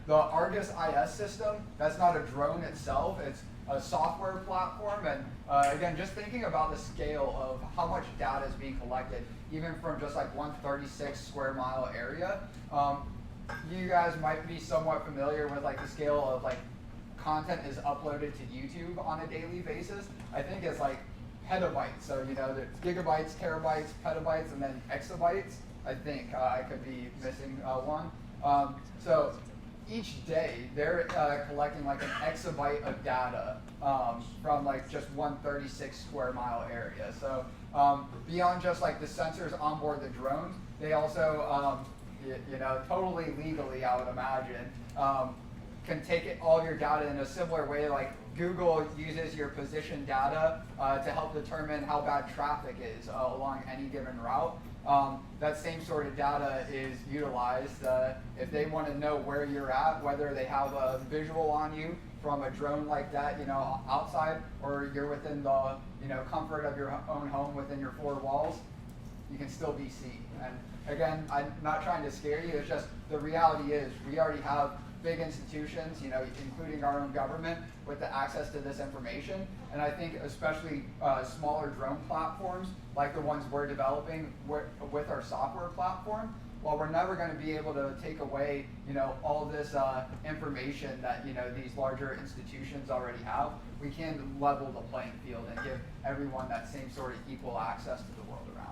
the ARGUS IS system, that's not a drone itself, it's a software platform. And again, just thinking about the scale of how much data is being collected, even from just like 136 square mile area, you guys might be somewhat familiar with like the scale of like content is uploaded to YouTube on a daily basis. I think it's like petabytes. So there's gigabytes, terabytes, petabytes, and then exabytes. I think I could be missing one. So each day they're collecting like an exabyte of data from like just 136 square mile area. So beyond just like the sensors on board the drones, they also totally legally, I would imagine, can take all your data in a similar way like Google uses your position data to help determine how bad traffic is along any given route. That same sort of data is utilized if they want to know where you're at, whether they have a visual on you from a drone like that, outside, or you're within the comfort of your own home within your four walls, you can still be seen. And again, I'm not trying to scare you. It's just the reality is we already have big institutions, including our own government, with the access to this information. And I think especially smaller drone platforms, like the ones we're developing with our software platform, while we're never going to be able to take away, all this information that, these larger institutions already have, we can level the playing field and give everyone that same sort of equal access to the world around.